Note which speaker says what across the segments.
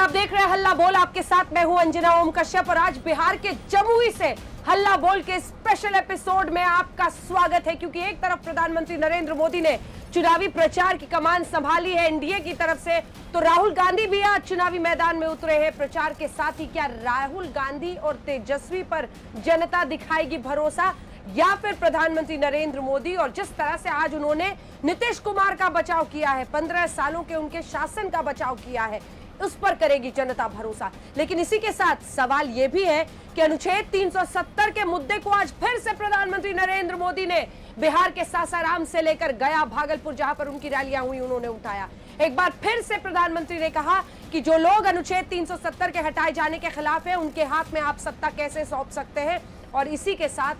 Speaker 1: आप देख रहे हैं हल्ला बोल, आपके साथ मैं हूं अंजना ओम कश्यप और आज बिहार के जमुई से हल्ला बोल के स्पेशल एपिसोड में आपका स्वागत है। क्योंकि एक तरफ प्रधानमंत्री नरेंद्र मोदी ने चुनावी प्रचार की कमान संभाली है एनडीए की तरफ से, तो राहुल गांधी भी आज चुनावी मैदान में उतरे हैं प्रचार के साथ ही। क्या राहुल गांधी और तेजस्वी पर जनता दिखाएगी भरोसा या फिर प्रधानमंत्री नरेंद्र मोदी? और जिस तरह से आज उन्होंने नीतीश कुमार का बचाव किया है, 15 सालों के उनके शासन का बचाव किया है, उस पर करेगी जनता भरोसा। लेकिन इसी के साथ सवाल यह भी है कि अनुच्छेद 370 के मुद्दे को आज फिर से प्रधानमंत्री नरेंद्र मोदी ने बिहार के सासाराम से लेकर गया भागलपुर जहां पर उनकी रैलियां हुई उन्होंने उठाया। एक बार फिर से प्रधानमंत्री ने कहा कि जो लोग अनुच्छेद 370 के हटाए जाने के खिलाफ है उनके हाथ में आप सत्ता कैसे सौंप सकते हैं। और इसी के साथ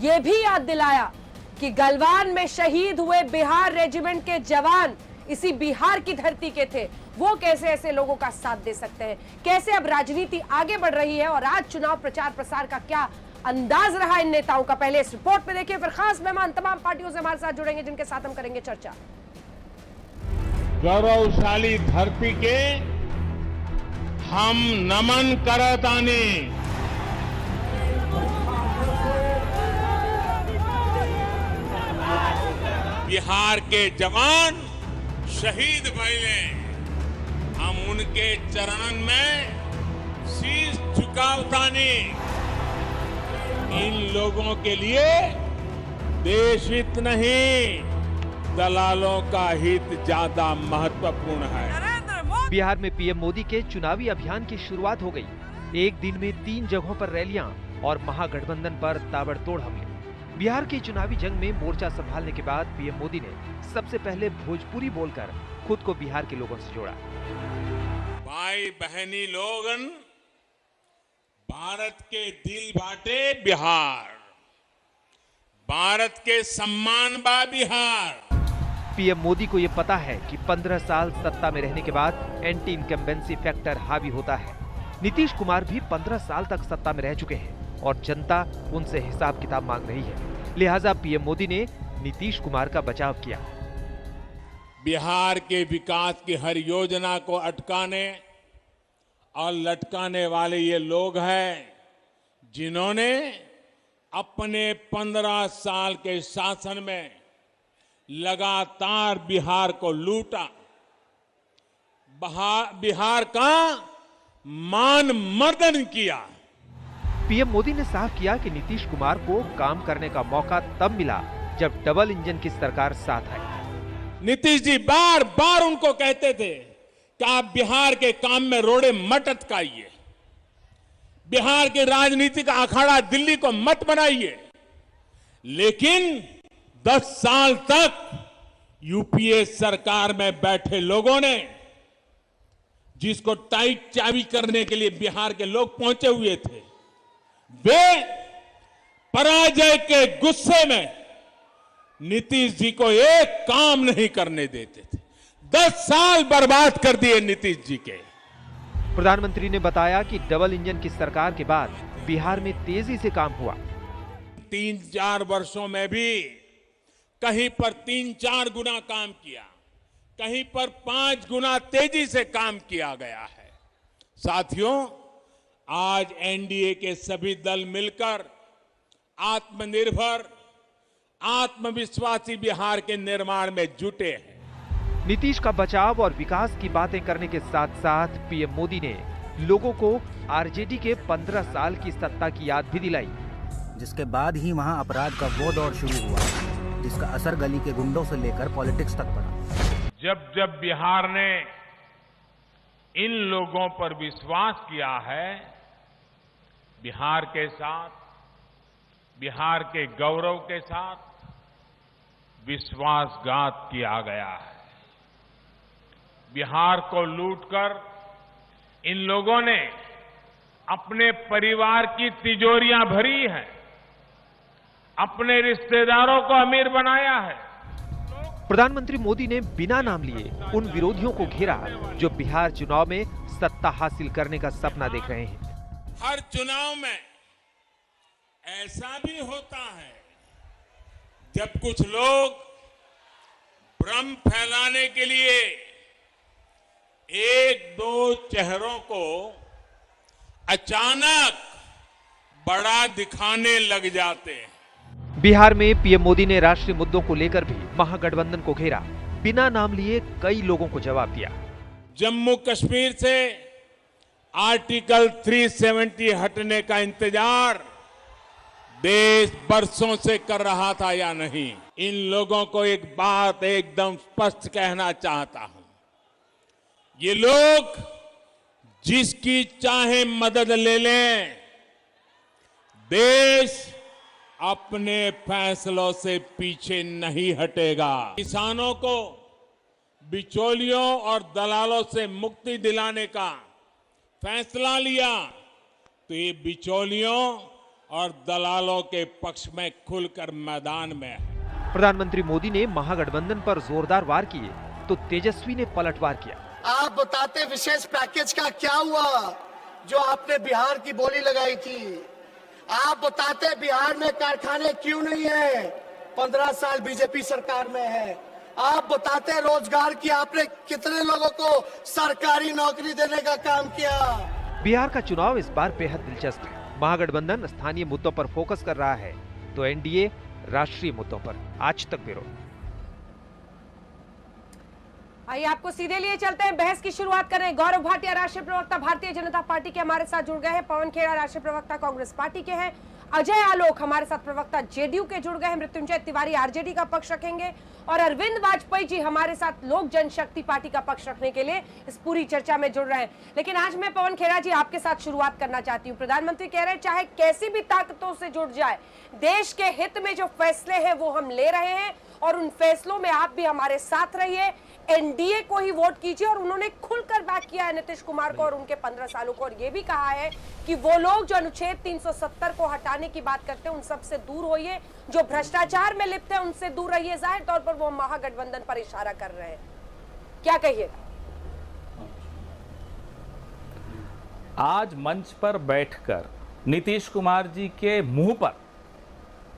Speaker 1: यह भी याद दिलाया कि गलवान में शहीद हुए बिहार रेजिमेंट के जवान इसी बिहार की धरती के थे, वो कैसे ऐसे लोगों का साथ दे सकते हैं, कैसे अब राजनीति आगे बढ़ रही है और आज चुनाव प्रचार प्रसार का क्या अंदाज रहा इन नेताओं का। पहले इस रिपोर्ट में देखिए, फिर खास मेहमान तमाम पार्टियों से हमारे साथ जुड़ेंगे जिनके साथ हम करेंगे चर्चा।
Speaker 2: गौरवशाली धरती के हम नमन करतानी। बिहार के जवान शहीद भइले, हम उनके चरणन में शीश झुकावतानी। इन लोगों के लिए देश हित नहीं, दलालों का हित ज्यादा महत्वपूर्ण है।
Speaker 3: बिहार में पीएम मोदी के चुनावी अभियान की शुरुआत हो गई। एक दिन में 3 जगहों पर रैलियां और महागठबंधन पर ताबड़तोड़ हमले। बिहार की चुनावी जंग में मोर्चा संभालने के बाद पीएम मोदी ने सबसे पहले भोजपुरी बोलकर खुद को बिहार के लोगों से जोड़ा।
Speaker 2: भाई बहनी लोगन, भारत के दिल बाटे बिहार, भारत के सम्मान बा बिहार।
Speaker 3: पीएम मोदी को ये पता है कि 15 साल सत्ता में रहने के बाद एंटी इनकम्बेंसी फैक्टर हावी होता है। नीतीश कुमार भी 15 साल तक सत्ता में रह चुके हैं और जनता उनसे हिसाब किताब मांग रही है। लिहाजा पीएम मोदी ने नीतीश कुमार का बचाव किया।
Speaker 2: बिहार के विकास की हर योजना को अटकाने और लटकाने वाले ये लोग हैं जिन्होंने अपने 15 साल के शासन में लगातार बिहार को लूटा, बिहार का मान मर्दन किया।
Speaker 3: पीएम मोदी ने साफ किया कि नीतीश कुमार को काम करने का मौका तब मिला जब डबल इंजन की सरकार साथ आई।
Speaker 2: नीतीश जी बार बार उनको कहते थे कि आप बिहार के काम में रोड़े मत अटकाइए, बिहार के राजनीति का अखाड़ा दिल्ली को मत बनाइए। लेकिन 10 साल तक यूपीए सरकार में बैठे लोगों ने, जिसको टाइट चाबी करने के लिए बिहार के लोग पहुंचे हुए थे, वे पराजय के गुस्से में नीतीश जी को एक काम नहीं करने देते थे। 10 साल बर्बाद कर दिए नीतीश जी के।
Speaker 3: प्रधानमंत्री ने बताया कि डबल इंजन की सरकार के बाद बिहार में तेजी से काम हुआ।
Speaker 2: 3-4 वर्षों में भी कहीं पर 3-4 गुना काम किया, कहीं पर 5 गुना तेजी से काम किया गया है। साथियों, आज एनडीए के सभी दल मिलकर आत्मनिर्भर, आत्मविश्वासी बिहार के निर्माण में जुटे हैं।
Speaker 3: नीतीश का बचाव और विकास की बातें करने के साथ साथ पीएम मोदी ने लोगों को आरजेडी के 15 साल की सत्ता की याद भी दिलाई,
Speaker 4: जिसके बाद ही वहां अपराध का वो दौर शुरू हुआ जिसका असर गली के गुंडों से लेकर पॉलिटिक्स तक पड़ा।
Speaker 2: जब जब बिहार ने इन लोगों पर विश्वास किया है, बिहार के साथ, बिहार के गौरव के साथ विश्वासघात किया गया है। बिहार को लूटकर इन लोगों ने अपने परिवार की तिजोरियां भरी हैं, अपने रिश्तेदारों को अमीर बनाया है।
Speaker 3: प्रधानमंत्री मोदी ने बिना नाम लिए उन विरोधियों को घेरा जो बिहार चुनाव में सत्ता हासिल करने का सपना देख रहे हैं।
Speaker 2: हर चुनाव में ऐसा भी होता है जब कुछ लोग भ्रम फैलाने के लिए 1, 2, चेहरों को अचानक बड़ा दिखाने लग जाते हैं।
Speaker 3: बिहार में पीएम मोदी ने राष्ट्रीय मुद्दों को लेकर भी महागठबंधन को घेरा, बिना नाम लिए कई लोगों को जवाब दिया।
Speaker 2: जम्मू कश्मीर से आर्टिकल 370 हटने का इंतजार देश बरसों से कर रहा था या नहीं? इन लोगों को एक बात एकदम स्पष्ट कहना चाहता हूं, ये लोग जिसकी चाहे मदद ले लें, देश अपने फैसलों से पीछे नहीं हटेगा। किसानों को बिचौलियों और दलालों से मुक्ति दिलाने का फैसला लिया तो ये बिचौलियों और दलालों के पक्ष में खुलकर मैदान में है।
Speaker 3: प्रधानमंत्री मोदी ने महागठबंधन पर जोरदार वार किए तो तेजस्वी ने पलटवार किया।
Speaker 5: आप बताते विशेष पैकेज का क्या हुआ जो आपने बिहार की बोली लगाई थी? आप बताते बिहार में कारखाने क्यों नहीं है? 15 साल बीजेपी सरकार में है। आप बताते रोजगार की आपने कितने लोगों को सरकारी नौकरी देने का काम किया?
Speaker 3: बिहार का चुनाव इस बार बेहद दिलचस्प है। महागठबंधन स्थानीय मुद्दों पर फोकस कर रहा है तो एनडीए राष्ट्रीय मुद्दों पर। आज तक ब्यूरो।
Speaker 1: आइए आपको सीधे लिए चलते हैं, बहस की शुरुआत कर रहे हैं। गौरव भाटिया राष्ट्रीय प्रवक्ता भारतीय जनता पार्टी के हमारे साथ जुड़ गए हैं। पवन खेड़ा राष्ट्रीय प्रवक्ता कांग्रेस पार्टी के हैं। अजय आलोक हमारे साथ प्रवक्ता जेडीयू के जुड़ गए हैं। मृत्युंजय तिवारी आरजेडी का पक्ष रखेंगे और अरविंद वाजपेयी जी हमारे साथ लोक जनशक्ति पार्टी का पक्ष रखने के लिए इस पूरी चर्चा में जुड़ रहे हैं। लेकिन आज मैं पवन खेड़ा जी आपके साथ शुरुआत करना चाहती हूँ। प्रधानमंत्री कह रहे हैं चाहे कैसी भी ताकतों से जुड़ जाए, देश के हित में जो फैसले हैं वो हम ले रहे हैं और उन फैसलों में आप भी हमारे साथ रहिए, एनडीए को ही वोट कीजिए। और उन्होंने खुलकर बात किया है नीतीश कुमार को और उनके 15 सालों को, और ये भी कहा है कि वो लोग जो अनुच्छेद 370 को हटाने की बात करते हैं उन सबसे दूर होइए, जो भ्रष्टाचार में लिप्त है उनसे दूर रहिए। जाहिर तौर पर वो महागठबंधन पर इशारा कर रहे हैं, क्या कहिएगा?
Speaker 6: आज मंच पर बैठकर नीतीश कुमार जी के मुंह पर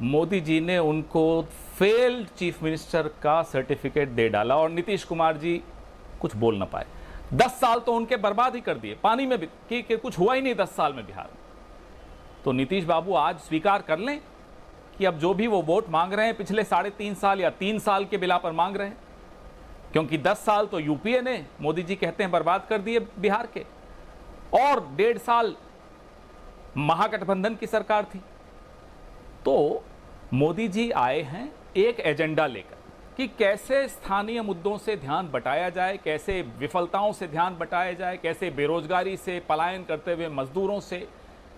Speaker 6: मोदी जी ने उनको फेल्ड चीफ मिनिस्टर का सर्टिफिकेट दे डाला और नीतीश कुमार जी कुछ बोल ना पाए। 10 साल तो उनके बर्बाद ही कर दिए, पानी में भी कि कुछ हुआ ही नहीं 10 साल में बिहार में। तो नीतीश बाबू आज स्वीकार कर लें कि अब जो भी वो वोट मांग रहे हैं पिछले 3.5 साल या 3 साल के बिला पर मांग रहे हैं, क्योंकि 10 साल तो यूपीए ने मोदी जी कहते हैं बर्बाद कर दिए बिहार के, और 1.5 साल महागठबंधन की सरकार थी। तो मोदी जी आए हैं एक एजेंडा लेकर कि कैसे स्थानीय मुद्दों से ध्यान बटाया जाए, कैसे विफलताओं से ध्यान बटाया जाए, कैसे बेरोजगारी से पलायन करते हुए मजदूरों से,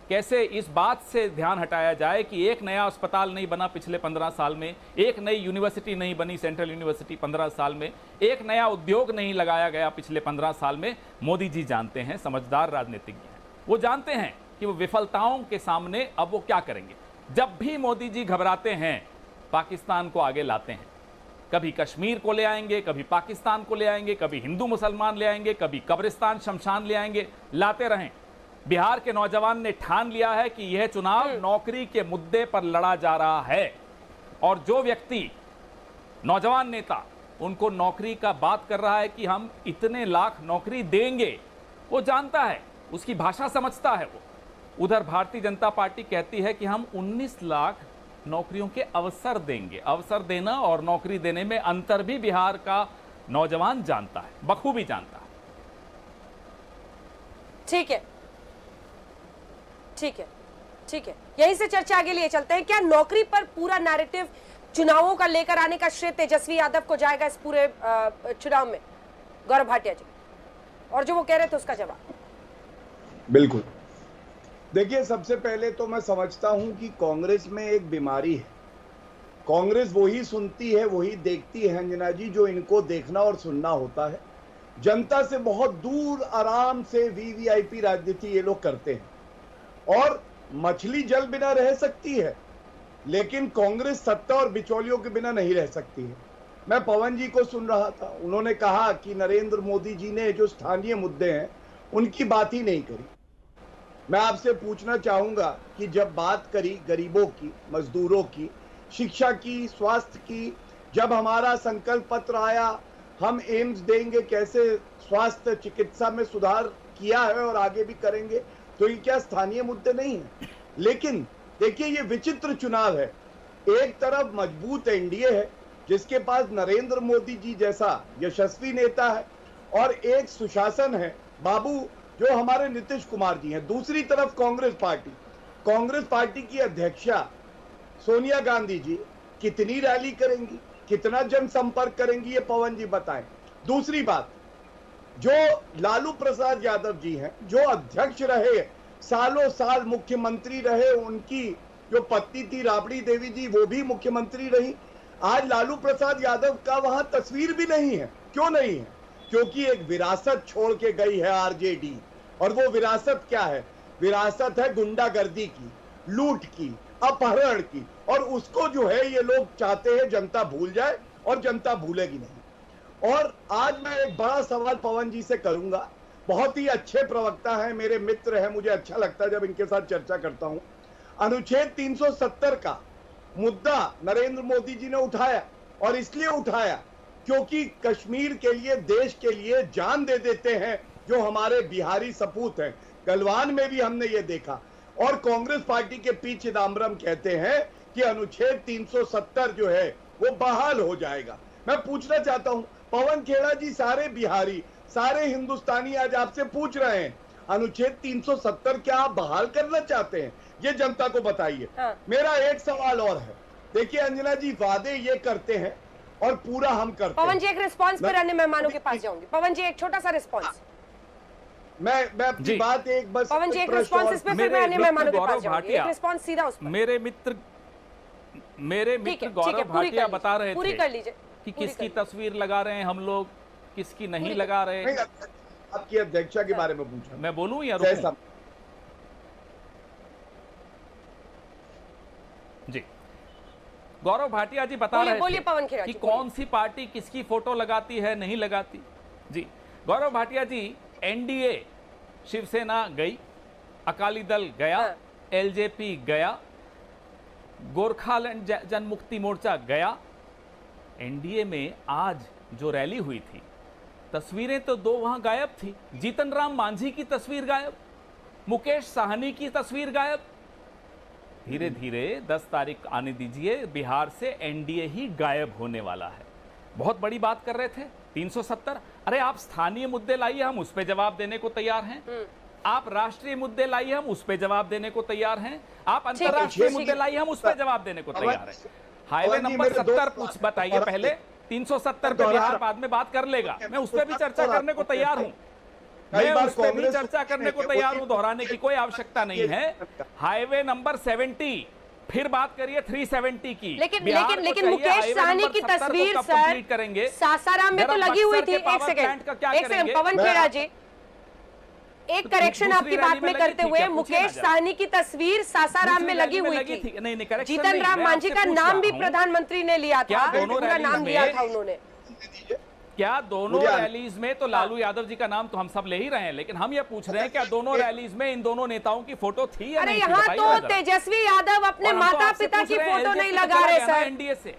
Speaker 6: कैसे इस बात से ध्यान हटाया जाए कि एक नया अस्पताल नहीं बना पिछले 15 साल में, एक नई यूनिवर्सिटी नहीं बनी सेंट्रल यूनिवर्सिटी 15 साल में, एक नया उद्योग नहीं लगाया गया पिछले 15 साल में। मोदी जी जानते हैं, समझदार राजनीतिज्ञ हैं, वो जानते हैं कि वो विफलताओं के सामने अब वो क्या करेंगे। जब भी मोदी जी घबराते हैं पाकिस्तान को आगे लाते हैं, कभी कश्मीर को ले आएंगे, कभी पाकिस्तान को ले आएंगे, कभी हिंदू मुसलमान ले आएंगे, कभी कब्रिस्तान शमशान ले आएंगे, लाते रहें। बिहार के नौजवान ने ठान लिया है कि यह चुनाव नौकरी के मुद्दे पर लड़ा जा रहा है और जो व्यक्ति नौजवान नेता उनको नौकरी का बात कर रहा है कि हम इतने लाख नौकरी देंगे, वो जानता है, उसकी भाषा समझता है वो। उधर भारतीय जनता पार्टी कहती है कि हम 19 लाख नौकरियों के अवसर देंगे। अवसर देना और नौकरी देने में अंतर भी बिहार का नौजवान जानता है, बखूबी जानता है।
Speaker 1: ठीक है, ठीक है, ठीक है, यहीं से चर्चा आगे लिए चलते हैं। क्या नौकरी पर पूरा नैरेटिव चुनावों का लेकर आने का श्रेय तेजस्वी यादव को जाएगा इस पूरे चुनाव में? गौरव भाटिया जी, और जो वो कह रहे थे उसका जवाब।
Speaker 7: बिल्कुल, देखिए, सबसे पहले तो मैं समझता हूं कि कांग्रेस में एक बीमारी है। कांग्रेस वही सुनती है, वही देखती है अंजना जी, जो इनको देखना और सुनना होता है। जनता से बहुत दूर आराम से वीवीआईपी राजनीति ये लोग करते हैं और मछली जल बिना रह सकती है, लेकिन कांग्रेस सत्ता और बिचौलियों के बिना नहीं रह सकती है। मैं पवन जी को सुन रहा था, उन्होंने कहा कि नरेंद्र मोदी जी ने जो स्थानीय मुद्दे हैं उनकी बात ही नहीं करी। मैं आपसे पूछना चाहूंगा कि जब बात करी गरीबों की, मजदूरों की, शिक्षा की, स्वास्थ्य की, जब हमारा संकल्प पत्र आया हम एम्स देंगे, कैसे स्वास्थ्य चिकित्सा में सुधार किया है और आगे भी करेंगे, तो ये क्या स्थानीय मुद्दे नहीं है? लेकिन देखिए, ये विचित्र चुनाव है। एक तरफ मजबूत एनडीए है जिसके पास नरेंद्र मोदी जी जैसा यशस्वी नेता है, और एक सुशासन है बाबू जो हमारे नीतीश कुमार जी हैं। दूसरी तरफ कांग्रेस पार्टी की अध्यक्षा सोनिया गांधी जी कितनी रैली करेंगी, कितना जनसंपर्क करेंगी, ये पवन जी बताएं। दूसरी बात, जो लालू प्रसाद यादव जी हैं, जो अध्यक्ष रहे, सालों साल मुख्यमंत्री रहे, उनकी जो पत्नी थी राबड़ी देवी जी, वो भी मुख्यमंत्री रही। आज लालू प्रसाद यादव का वहां तस्वीर भी नहीं है। क्यों नहीं है? क्योंकि एक विरासत छोड़ के गई है आरजेडी, और वो विरासत क्या है? विरासत है गुंडागर्दी की, लूट की, अपहरण की, और उसको जो है ये लोग चाहते हैं जनता भूल जाए, और जनता भूलेगी नहीं। और आज मैं एक बड़ा सवाल पवन जी से करूंगा। बहुत ही अच्छे प्रवक्ता हैं, मेरे मित्र हैं, मुझे अच्छा लगता है जब इनके साथ चर्चा करता हूं। अनुच्छेद 370 का मुद्दा नरेंद्र मोदी जी ने उठाया, और इसलिए उठाया क्योंकि कश्मीर के लिए, देश के लिए जान दे देते हैं जो हमारे बिहारी सपूत हैं। गलवान में भी हमने ये देखा। और कांग्रेस पार्टी के पी चिदम्बरम कहते हैं कि अनुच्छेद 370 जो है वो बहाल हो जाएगा। मैं पूछना चाहता हूं पवन खेड़ा जी, सारे बिहारी, सारे हिंदुस्तानी आज आपसे पूछ रहे हैं, अनुच्छेद 370 क्या आप बहाल करना चाहते हैं? ये जनता को बताइए। मेरा एक सवाल और है। देखिए अंजना जी, वादे ये करते हैं और पूरा हम करते हैं।
Speaker 1: पवन जी एक रिस्पांस पर अन्य मेहमानों के पास जाऊंगी। पवन जी एक छोटा सा रिस्पांस।
Speaker 7: मैं अपनी बात एक बस
Speaker 1: पवन जी एक रिस्पांस इस पे, फिर मैं अन्य मेहमानों के पास जाऊंगी। एक रिस्पांस सीधा उस पर।
Speaker 6: मेरे मित्र गौरव भाटिया बता रहे
Speaker 1: पूरी
Speaker 6: थे
Speaker 1: कर लीजिए
Speaker 6: कि किसकी तस्वीर लगा रहे हैं हम लोग, किसकी नहीं लगा रहे।
Speaker 7: आपकी अध्यक्षा के बारे में पूछा।
Speaker 6: मैं बोलूं या रुकूं? जी, गौरव भाटिया जी बता रहे थे
Speaker 1: पवन खेड़ा
Speaker 6: कि कौन सी पार्टी किसकी फोटो लगाती है, नहीं लगाती। जी, गौरव भाटिया जी, एनडीए शिवसेना गई, अकाली दल गया, एलजेपी गया, गोरखालैंड जनमुक्ति मोर्चा गया। एनडीए में आज जो रैली हुई थी, तस्वीरें तो दो वहां गायब थी। जीतन राम मांझी की तस्वीर गायब, मुकेश साहनी की तस्वीर गायब। धीरे धीरे 10 तारीख आने दीजिए, बिहार से एनडीए ही गायब होने वाला है। बहुत बड़ी बात कर रहे थे 370। अरे आप स्थानीय मुद्दे लाइए, हम उस पर जवाब देने को तैयार हैं। आप राष्ट्रीय मुद्दे लाइए, हम उस पर जवाब देने को तैयार हैं। आप अंतर्राष्ट्रीय मुद्दे लाइए, हम उस पर जवाब देने को तैयार हैं। हाईवे नंबर 70 बताइए पहले। 370 पे बिहार बाद में बात कर लेगा, मैं उस पर भी चर्चा करने को तैयार हूं। मैं उस पर भी चर्चा करने को तैयार हूं, दोहराने की कोई आवश्यकता नहीं है। हाईवे नंबर 70 फिर बात करिए 370 की।
Speaker 1: लेकिन मुकेश साहनी की तस्वीर सर
Speaker 6: करेंगे
Speaker 1: सासाराम में तो लगी हुई थी। एक सेकंड पवन खेड़ा जी, एक करेक्शन आपकी बात में करते हुए, मुकेश साहनी की तस्वीर सासाराम में लगी हुई थी। जीतन राम मांझी का नाम भी प्रधानमंत्री ने लिया था, पूरा नाम लिया था उन्होंने।
Speaker 6: क्या दोनों रैलीज में तो लालू यादव जी का नाम तो हम सब ले ही रहे हैं, लेकिन हम ये पूछ रहे हैं क्या दोनों रैलीज में इन दोनों नेताओं की फोटो थी या नहीं?
Speaker 1: अरे यहाँ तो तेजस्वी यादव अपने माता पिता की फोटो नहीं लगा रहे सर।
Speaker 6: एनडीए से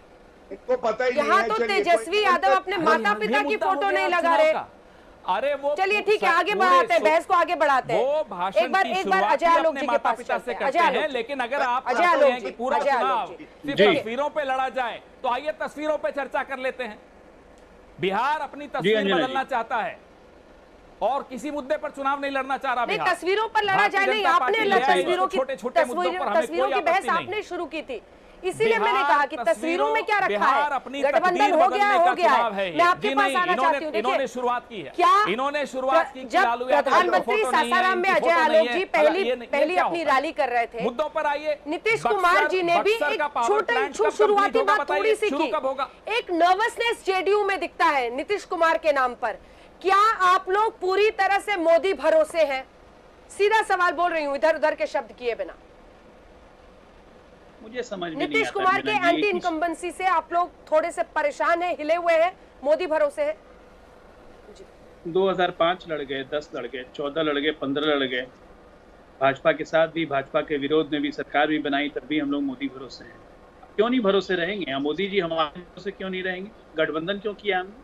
Speaker 7: इनको पता ही
Speaker 1: यहाँ तो तेजस्वी यादव अपने माता पिता की फोटो नहीं लगा रहे।
Speaker 6: अरे वो
Speaker 1: चलिए ठीक है, आगे बढ़ाते हैं, बहस को आगे बढ़ाते हैं।
Speaker 6: वो भाषण एक बार
Speaker 1: अजय आलोक जी के पास
Speaker 6: से करते हैं, लेकिन अगर आप चाहते हैं कि पूरा चुनाव सिर्फ तस्वीरों पे लड़ा जाए, तो आइए तस्वीरों पे चर्चा कर लेते हैं। बिहार अपनी तस्वीर बदलना चाहता है और किसी मुद्दे पर चुनाव नहीं लड़ना चाह रहा। बिहार
Speaker 1: तस्वीरों पर लड़ा जाए नहीं, आपने तस्वीरों की बहस आपने शुरू की थी, इसीलिए मैंने कहा कि तस्वीरों में क्या रखा है। गठबंधन हो गया है। मैं आपके पास आना चाहती हूँ।
Speaker 6: इन्होंने शुरुआत की है,
Speaker 1: क्या
Speaker 6: इन्होंने शुरुआत की।
Speaker 1: जब प्रधानमंत्री सासाराम में अजय आलोक जी पहली अपनी रैली कर रहे थे,
Speaker 6: मुद्दों पर आइए।
Speaker 1: नीतीश कुमार जी ने भी एक शुरुआती बात थोड़ी सी की। एक नर्वसनेस जेडीयू में दिखता है नीतीश कुमार के नाम पर। क्या आप लोग पूरी तरह से मोदी भरोसे हैं? सीधा सवाल बोल रही हूँ, इधर उधर के शब्द किए बिना।
Speaker 8: मुझे समझ में
Speaker 1: नीतीश कुमार के एंटी इनकम्बेंसी से आप लोग थोड़े से परेशान हैं, हिले हुए हैं, मोदी भरोसे है?
Speaker 8: 2005 लड़ गए, 10 लड़ गए, 14 लड़ गए, 15 लड़ गए। भाजपा के साथ भी, भाजपा के विरोध में भी सरकार भी बनाई, तब भी हम लोग मोदी भरोसे हैं। क्यों नहीं भरोसे रहेंगे? मोदी जी हमारे भरोसे क्यों नहीं रहेंगे? गठबंधन क्यों किया हमने?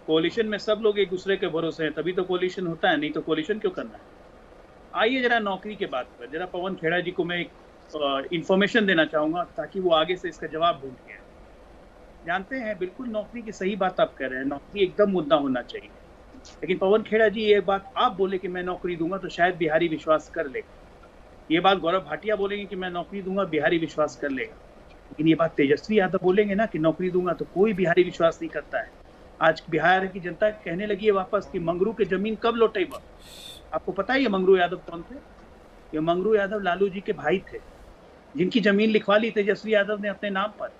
Speaker 8: कोalition में सब लोग एक दूसरे के भरोसे हैं, तभी तो कोalition होता है, नहीं तो कोalition क्यों करना है। आइए जरा नौकरी के बात पर, जरा पवन खेड़ा जी को मैं एक इंफॉर्मेशन देना चाहूंगा ताकि वो आगे से इसका जवाब ढूंढ के। जानते हैं बिल्कुल नौकरी की सही बात आप कह रहे हैं, नौकरी एकदम मुद्दा होना चाहिए, लेकिन पवन खेड़ा जी ये बात आप बोले कि मैं नौकरी दूंगा तो शायद बिहारी विश्वास कर लेगा। ये बात गौरव भाटिया बोलेंगे कि मैं नौकरी दूंगा, बिहारी विश्वास कर लेगा। लेकिन ये बात तेजस्वी यादव बोलेंगे ना कि नौकरी दूंगा, तो कोई बिहारी विश्वास नहीं करता है। आज बिहार की जनता कहने लगी है वापस कि मंगरू के जमीन कब लौटेगा। आपको पता है ये मंगरू यादव कौन थे? ये मंगरू यादव लालू जी के भाई थे, जिनकी जमीन लिखवा ली तेजस्वी यादव ने अपने नाम पर।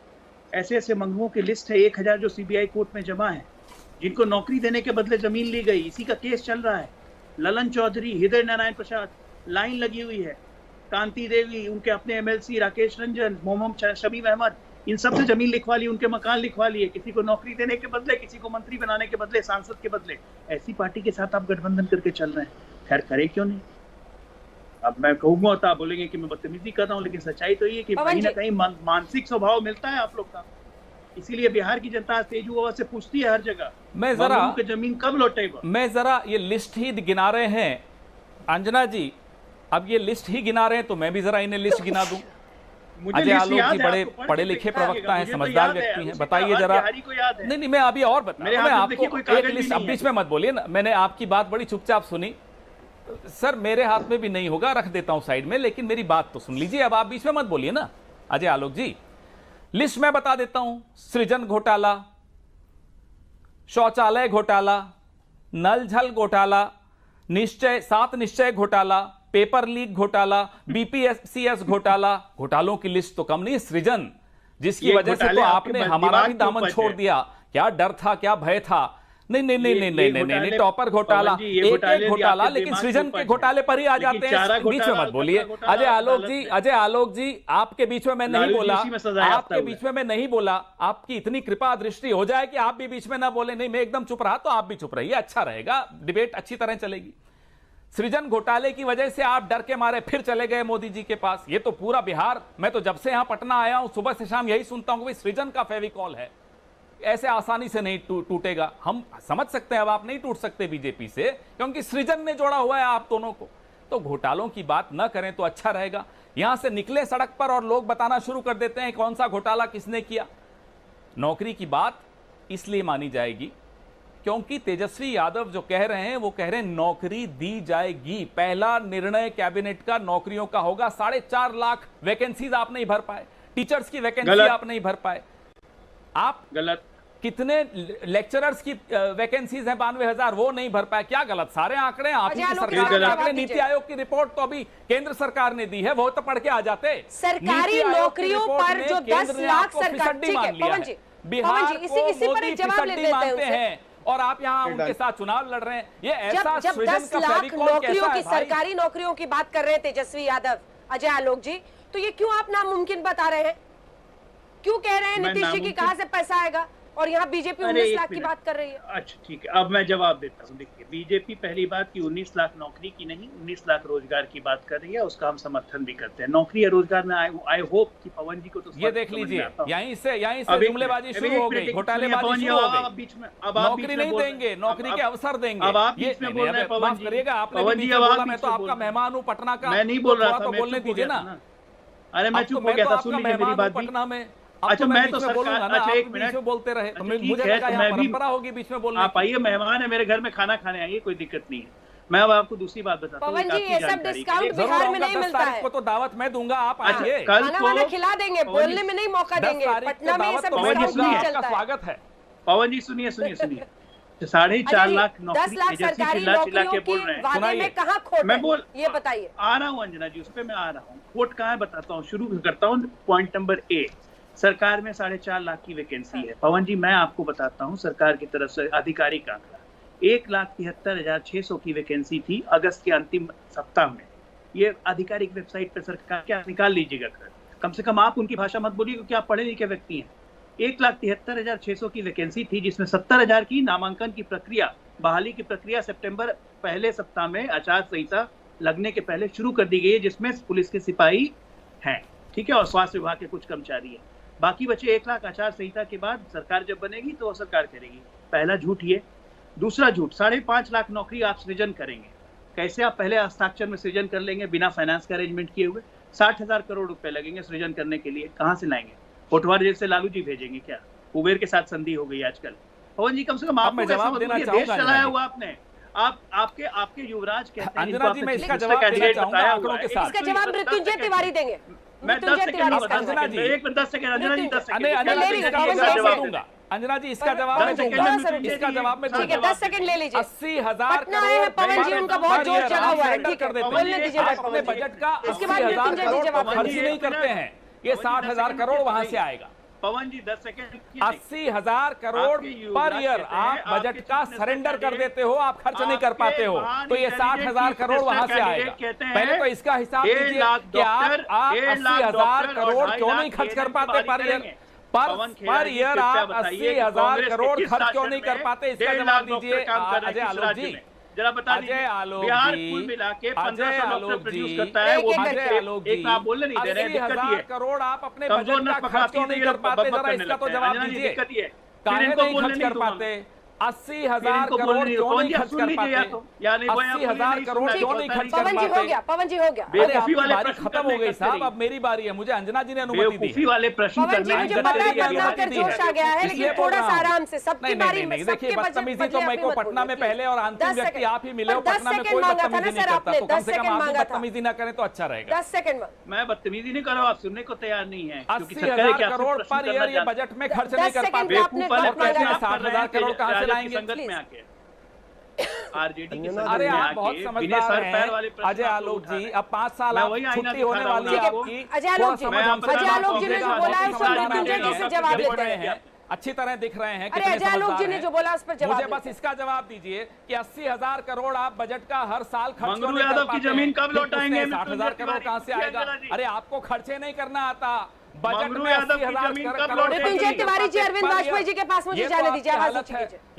Speaker 8: ऐसे ऐसे मंगरुओं की लिस्ट है 1000 जो सीबीआई कोर्ट में जमा है, जिनको नौकरी देने के बदले जमीन ली गई। इसी का केस चल रहा है। ललन चौधरी, हृदय नारायण प्रसाद, लाइन लगी हुई है। कांति देवी, उनके अपने एमएलसी राकेश रंजन, मोहम्मद शमीम अहमद, इन सब से जमीन लिखवा ली, उनके मकान लिखवा लिए, किसी को नौकरी देने के बदले, किसी को मंत्री बनाने के बदले, सांसद के बदले। ऐसी पार्टी के साथ आप गठबंधन करके चल रहे हैं, खैर करे क्यों नहीं। अब मैं कहूंगा तो आप बोलेंगे कि मैं बदतमीजी कर रहा हूँ, लेकिन सच्चाई तो ये कि कहीं ना कहीं मानसिक स्वभाव मिलता है आप लोग का। इसीलिए बिहार की जनता तेजू बाबा से पूछती है हर जगह,
Speaker 6: मैं जरा
Speaker 8: के जमीन कब लौटेगा।
Speaker 6: मैं जरा ये लिस्ट ही गिना रहे हैं अंजना जी, अब ये लिस्ट ही गिना रहे हैं तो मैं भी जरा इन्हें लिस्ट गिना दूं। अजय आलोक जी बड़े पढ़े लिखे प्रवक्ता हैं, समझदार व्यक्ति हैं, बताइए जरा। नहीं, मैं अभी और बता रहा हूं, मैं आपको एक लिस्ट, अब बीच में मत बोलिए ना, मैंने आपकी बात बड़ी चुपचाप सुनी। सर मेरे हाथ में भी नहीं होगा, रख देता हूं साइड में, लेकिन मेरी बात तो सुन लीजिए। अब आप बीच में मत बोलिए ना अजय आलोक जी। लिस्ट मैं बता देता हूं, सृजन घोटाला, शौचालय घोटाला, नल जल घोटाला, निश्चय 7 निश्चय घोटाला, पेपर लीक घोटाला, बीपीएससीएस घोटाला। घोटालों की लिस्ट तो कम नहीं, सृजन जिसकी वजह से तो आपने हमारा भी दामन छोड़ दिया। क्या डर था, क्या भय था? नहीं, टॉपर घोटाला, एक घोटाला, लेकिन सृजन के घोटाले पर ही आ जाते हैं। बीच में मत बोलिए अजय आलोक जी, आपके बीच में मैं नहीं बोला, आपके बीच में मैं नहीं बोला। आपकी इतनी कृपा दृष्टि हो जाए कि आप भी बीच में ना बोले। नहीं, मैं एकदम चुप रहा तो आप भी चुप रहिए, अच्छा रहेगा, डिबेट अच्छी तरह चलेगी। सृजन घोटाले की वजह से आप डर के मारे फिर चले गए मोदी जी के पास। ये तो पूरा बिहार, मैं तो जब से यहां पटना आया हूं सुबह से शाम यही सुनता हूं कि सृजन का फेविकॉल है, ऐसे आसानी से नहीं टूटेगा। हम समझ सकते हैं अब आप नहीं टूट सकते बीजेपी से, क्योंकि सृजन ने जोड़ा हुआ है आप दोनों को। तो घोटालों की बात न करें तो अच्छा रहेगा। यहां से निकले सड़क पर और लोग बताना शुरू कर देते हैं कौन सा घोटाला किसने किया। नौकरी की बात इसलिए मानी जाएगी क्योंकि तेजस्वी यादव जो कह रहे हैं वो कह रहे हैं नौकरी दी जाएगी। पहला निर्णय कैबिनेट का नौकरियों का होगा। 4.5 लाख वैकेंसीज आप नहीं भर पाए, टीचर्स की वैकेंसी आप नहीं भर पाए। आप
Speaker 8: गलत।
Speaker 6: कितने लेक्चरर्स की वैकेंसीज हैं 92,000, वो नहीं भर पाए। क्या गलत? सारे आंकड़े आप ही की सरकार के आंकड़े, नीति आयोग की रिपोर्ट तो अभी केंद्र सरकार ने दी है, वो तो पढ़ के आ जाते।
Speaker 1: सरकारी नौकरियों पर जो 10 लाख सरकार, ठीक है पवन जी,
Speaker 6: बिहार
Speaker 1: इसी पर एक जवाब ले लेते हैं
Speaker 6: और आप यहाँ उनके साथ चुनाव लड़ रहे हैं। ये ऐसा
Speaker 1: जब 10 लाख नौकरियों की, सरकारी नौकरियों की बात कर रहे हैं तेजस्वी यादव, अजय आलोक जी, तो ये क्यों आप नामुमकिन बता रहे हैं? क्यों कह रहे हैं नीतीश जी की कहां से पैसा आएगा और यहाँ बीजेपी 19 लाख की बात कर रही है? अच्छा ठीक है, अब मैं जवाब देता हूँ। देखिए, बीजेपी पहली बात की 19 लाख नौकरी की नहीं, 19 लाख रोजगार की बात कर रही है, उसका हम समर्थन भी करते हैं। नौकरी या रोजगार में आई होप कि पवन जी को तो
Speaker 6: ये देख लीजिए, यहीं से जुमलेबाजी शुरू हो गई, घोटालेबाजी शुरू हो गई। बीच में अब नौकरी नहीं देंगे, नौकरी के अवसर देंगे। अब आप बीच में बोल रहे हैं पवन जी, करिएगा आपने बीच में बोला, मैं तो आपका मेहमान हूँ पटना का,
Speaker 8: मैं नहीं बोल रहा था,
Speaker 6: बोलने दीजिए ना।
Speaker 8: अरे मैं चुप हो गया था, सुन लीजिए मेरी बात।
Speaker 6: पटना में
Speaker 8: अच्छा मैं तो सरकार, अच्छा एक मिनट
Speaker 6: बोलते रहे,
Speaker 8: तो
Speaker 6: मुझे लगा यहाँ परंपरा होगी बीच में बोलने।
Speaker 8: आप आइए, मेहमान है मेरे घर में, खाना खाने आइए, कोई दिक्कत नहीं है। मैं अब आपको दूसरी बात बताता हूँ।
Speaker 1: पवन जी, ये सब डिस्काउंट बिहार में नहीं मिलता है।
Speaker 6: को तो दावत मैं दूंगा, आप आइए,
Speaker 1: खाना खिला देंगे, बोलने में नहीं मौका देंगे। पटना में ये सब डिस्काउंट नहीं चलता है।
Speaker 6: स्वागत है।
Speaker 8: पवन जी सुनिए 4.5 लाख नौकरी,
Speaker 1: 10 लाख सरकारी नौकरियों के वादे में कहाँ खोट है?
Speaker 8: मैं बोल
Speaker 1: ये बताइए।
Speaker 8: आ रहा हूँ अंजना जी, उस पर मैं आ रहा हूँ। खोट कहाँ है बताता हूँ, शुरू करता हूँ। पॉइंट नंबर ए, सरकार में 4.5 लाख की वैकेंसी है। पवन जी मैं आपको बताता हूं सरकार की तरफ से आधिकारिक आंकड़ा 1,73,600 की वैकेंसी थी अगस्त के अंतिम सप्ताह में। ये आधिकारिक वेबसाइट पर सरकार क्या निकाल लीजिएगा, कम से कम आप उनकी भाषा मत बोलिए क्योंकि आप पढ़े लिखे व्यक्ति हैं। 1,73,600 की वैकेंसी थी, जिसमें 70,000 की नामांकन की प्रक्रिया, बहाली की प्रक्रिया सितंबर पहले सप्ताह में आचार संहिता लगने के पहले शुरू कर दी गई है, जिसमें पुलिस के सिपाही हैं, ठीक है, और स्वास्थ्य विभाग के कुछ कर्मचारी हैं। बाकी बचे 1 लाख आचार संहिता के बाद सरकार जब बनेगी तो वो सरकार करेगी। पहला झूठ ये दूसरा झूठ, 5.5 लाख नौकरी आप सृजन करेंगे। कैसे? आप पहले हस्ताक्षर में सृजन कर लेंगे बिना फाइनेंस का अरेंजमेंट किए हुए। 60,000 करोड़ रुपए लगेंगे सृजन करने के लिए, कहां से लाएंगे? कोटवार जेल से लालू जी भेजेंगे क्या? कुबेर के साथ संधि हो गई आजकल। पवन जी कम से कम आपको
Speaker 6: जवाब देना
Speaker 8: देश
Speaker 6: चाहूंगा
Speaker 8: चलाया हुआ आपने, आपके युवराज कहते हैं
Speaker 6: अंजना जी, मैं इसका जवाब देना चाहूंगा आंकड़ों के साथ।
Speaker 1: इसका जवाब मृत्युंजय तिवारी देंगे।
Speaker 8: मैं 10 सेकंड अंजना जी 10 सेकंड अंजना जी 10 सेकंड
Speaker 6: जवाब दूंगा। अंजना जी इसका जवाब मैं दूंगा, इसका जवाब मैं
Speaker 1: ठीक है, 10 सेकंड ले लीजिए।
Speaker 6: 80,000
Speaker 1: पटना आए हैं पवन जी, उनका बहुत जोर चढ़ा हुआ है। ठीक है, बोलने दीजिए
Speaker 6: अपने बजट का 80,000 करोड़ खर्च नहीं करते हैं, ये 60,000 करोड़ वहां से आएगा।
Speaker 8: पवन जी 10 सेकंड,
Speaker 6: 80,000 करोड़ पर ईयर आप बजट का सरेंडर कर देते हो, आप खर्च नहीं कर पाते हो, तो ये 60,000 करोड़ वहां से आएगा। पहले तो इसका हिसाब कीजिए कि आप 80,000 करोड़ क्यों नहीं खर्च कर पाते पर ईयर? पर ईयर आप 80,000 करोड़ खर्च क्यों नहीं कर पाते? इसका जवाब दीजिए अजय आलोक जी।
Speaker 8: जरा बता दीजिए। बिहार कुल मिला के 1500 डॉक्टर प्रोड्यूस करता है, वो एक आप बोलने नहीं दे रहे हैं।
Speaker 6: 80,000 करोड़ आप अपने बजट का खर्च क्यों नहीं कर पाते? जरा इसका तो जवाब दीजिए, काहे नहीं खर्च कर पाते? 80,000 करोड़ क्यों नहीं खर्च कर पाते? 80,000 करोड़ क्यों नहीं खर्च कर
Speaker 1: पवन जी हो
Speaker 6: पाते?
Speaker 1: गया, पवन जी हो गया।
Speaker 6: अरे आपकी बारी खत्म हो गई साहब, अब मेरी बारी है, मुझे अंजना जी ने अनुमति दी।
Speaker 8: वाले प्रश्न
Speaker 1: पवन जी मुझे पता है बदलाव कर जोश आ गया है, लेकिन थोड़ा सा आराम से सबकी बारी में।
Speaker 6: देखिए बदतमीजी तो मेरे को पटना में पहले और अंतिम व्यक्ति आप ही मिले हो। पटना में कोई बदतमीजी नहीं करता, तो कम से कम आप बदतमीजी ना करें तो अच्छा रहेगा।
Speaker 1: 10 सेकंड।
Speaker 8: मैं बदतमीजी नहीं कर रहा हूं, आप सुनने को तैयार नहीं है।
Speaker 6: 80,000 करोड़ पर ईयर ये बजट में खर्च नहीं कर पाते, और कहते हैं 60,000 करोड़ कहां से लाएंगे?
Speaker 8: संगत में आके आरजेडी की
Speaker 6: अरे आप बहुत समझदार हैं अजय आलोक जी। अब 5 साल छुट्टी होने वाली है आपकी।
Speaker 1: अजय आलोक जी ने जो बोला है उसको मृत्युंजय जी से जवाब देते हैं।
Speaker 6: अच्छी तरह दिख रहे हैं।
Speaker 1: अरे अजय आलोक जी ने जो बोला उस पर जवाब
Speaker 6: मुझे बस इसका जवाब दीजिए कि 80,000 करोड़ आप बजट का हर साल खर्च
Speaker 8: मंगरू यादव की जमीन कब लौटाएंगे?
Speaker 6: 60,000 करोड़ कहां से आएगा? अरे आपको खर्चे नहीं करना आता। बजट में
Speaker 8: यादव की जमीन कब लौटेगी?
Speaker 1: मृत्युंजय तिवारी जी, अरविंद वाजपेयी जी के पास मुझे जाने दीजिए।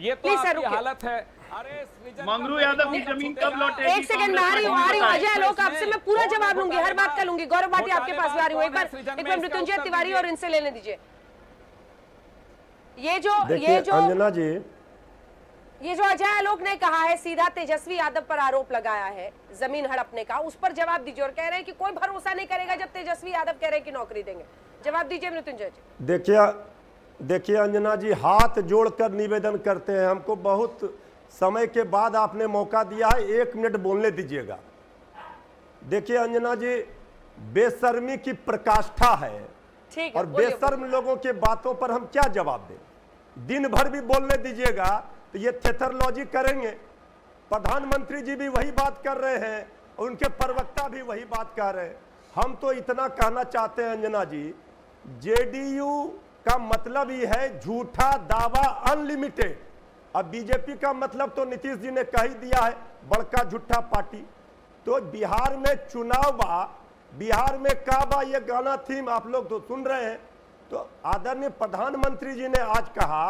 Speaker 6: ये तो आपकी हालत है। अरे
Speaker 8: मंगरू यादव की जमीन कब लौटेगी?
Speaker 1: 1 सेकंड में आ रही हूँ अजय आलोक, आपसे मैं पूरा जवाब लूंगी, हर बात का लूंगी। गौरव भाटिया आपके पास भी आ रही हूँ, एक बार मृत्युंजय तिवारी और इनसे लेने दीजिए। ये जो
Speaker 9: अंजना जी,
Speaker 1: ये जो अजय आलोक ने कहा है, सीधा तेजस्वी यादव पर आरोप लगाया है जमीन हड़पने का, उस पर जवाब दीजिए। और कह रहे हैं कि कोई भरोसा नहीं करेगा जब तेजस्वी यादव कह रहे हैं कि नौकरी देंगे। जवाब दीजिए मृत्युंजय जी।
Speaker 9: देखिए अंजना जी, हाथ जोड़कर निवेदन करते हैं, हमको बहुत समय के बाद आपने मौका दिया है, 1 मिनट बोलने दीजिएगा। देखिए अंजना जी, बेशर्मी की प्रकाष्ठा है, और बेशर्म लोगों के बातों पर हम क्या जवाब दें? दिन भर भी बोलने दीजिएगा तो ये थेथरलॉजी करेंगे। प्रधानमंत्री जी भी वही बात कर रहे हैं, और उनके प्रवक्ता भी वही बात कर रहे हैं। हम तो इतना कहना चाहते हैं अंजना जी, जेडीयू का मतलब ही है झूठा दावा अनलिमिटेड। अब बीजेपी का मतलब तो नीतीश जी ने कह ही दिया है, बड़का झूठा पार्टी। तो बिहार में चुनाव बा, बिहार में का बा, ये गाना थीम आप लोग तो सुन रहे हैं। तो आदरणीय प्रधानमंत्री जी ने आज कहा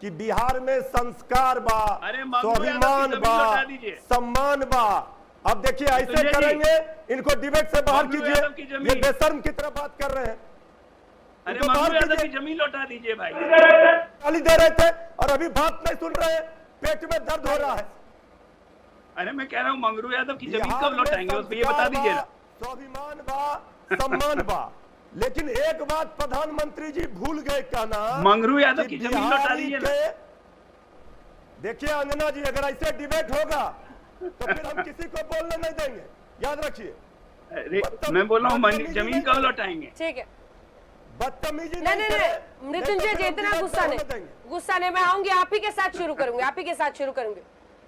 Speaker 9: कि बिहार में संस्कार बा, स्वाभिमान बा, सम्मान बा। अब देखिए ऐसे करेंगे, इनको डिबेट से बाहर कीजिए। ये बेशर्म की तरह बात कर रहे हैं।
Speaker 8: अरे मंगरू यादव की जमीन लौटा दीजिए भाई।
Speaker 9: गाली दे रहे थे और अभी बात नहीं सुन रहे हैं, पेट में दर्द हो रहा है।
Speaker 8: अरे मैं कह रहा हूँ मंगरू यादव की जमीन कब लौटाएंगे, उस पर ये बता दीजिए ना।
Speaker 9: स्वाभिमान बा, सम्मान बा, लेकिन एक बात प्रधानमंत्री जी भूल गए कहना,
Speaker 8: मंगरू यादव की जमीन लौटा दीजिए ना।
Speaker 9: देखिए अंजना जी, अगर ऐसे डिबेट होगा तो फिर हम किसी को बोलने नहीं देंगे, याद रखिए।
Speaker 8: मैं बोल रहा हूँ जमीन कब लौटाएंगे?
Speaker 1: ठीक है,
Speaker 9: बदतमीजी
Speaker 1: नहीं मृत्युंजय जी, इतना गुस्सा नहीं। मैं आऊंगी, आप ही के साथ शुरू करूंगी,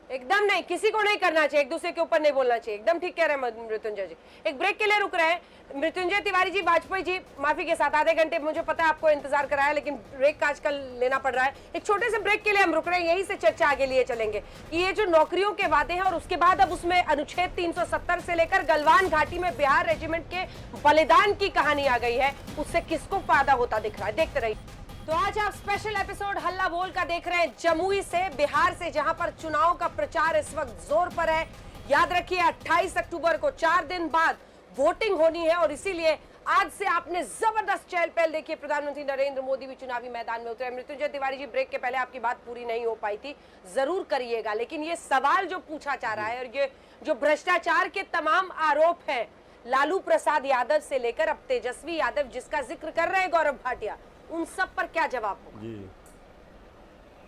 Speaker 1: एकदम नहीं, किसी को नहीं करना चाहिए, एक दूसरे के ऊपर नहीं बोलना चाहिए। एकदम ठीक कह रहे हैं मृत्युंजय जी। एक ब्रेक के लिए रुक रहे हैं मृत्युंजय तिवारी जी, वाजपेयी जी माफी के साथ आधे घंटे, मुझे पता है आपको इंतजार कराया, लेकिन ब्रेक आजकल लेना पड़ रहा है। एक छोटे से ब्रेक के लिए हम रुक रहे हैं, यहीं से चर्चा आगे लिए चलेंगे कि ये जो नौकरियों के वादे हैं, और उसके बाद अब उसमें अनुच्छेद 370 से लेकर गलवान घाटी में बिहार रेजिमेंट के बलिदान की कहानी आ गई है, उससे किसको फायदा होता दिख रहा है, देखते रहिए। तो आज आप स्पेशल एपिसोड हल्ला बोल का देख रहे हैं, जमुई से, बिहार से, जहां पर चुनाव का प्रचार इस वक्त जोर पर है। याद रखिए 28 अक्टूबर को 4 दिन बाद वोटिंग होनी है, और इसीलिए आज से आपने जबरदस्त चहल पहल देखी। प्रधानमंत्री नरेंद्र मोदी भी चुनावी मैदान में उतरे। मृत्युंजय तिवारी जी, ब्रेक के पहले आपकी बात पूरी नहीं हो पाई थी, जरूर करिएगा, लेकिन ये सवाल जो पूछा जा रहा है और ये जो भ्रष्टाचार के तमाम आरोप हैं, लालू प्रसाद यादव से लेकर अब तेजस्वी यादव जिसका जिक्र कर रहे हैं गौरव भाटिया, उन सब पर क्या जवाब होगा? जी,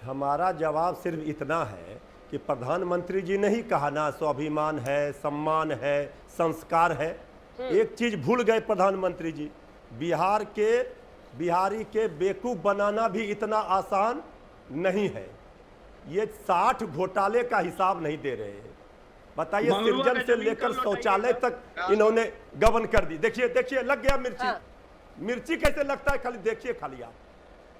Speaker 9: हमारा जवाब सिर्फ इतना है कि प्रधानमंत्री जी ने ही कहा ना, स्वाभिमान है, सम्मान है, संस्कार है। एक चीज भूल गए प्रधानमंत्री जी, बिहारी के बेवकूफ बनाना भी इतना आसान नहीं है। ये 60 घोटाले का हिसाब नहीं दे रहे हैं। बताइए, सृजन से लेकर शौचालय तक इन्होंने गबन कर दी। देखिए देखिए, लग गया मिर्ची। हाँ। मिर्ची कैसे लगता है, खाली देखिए, खाली आप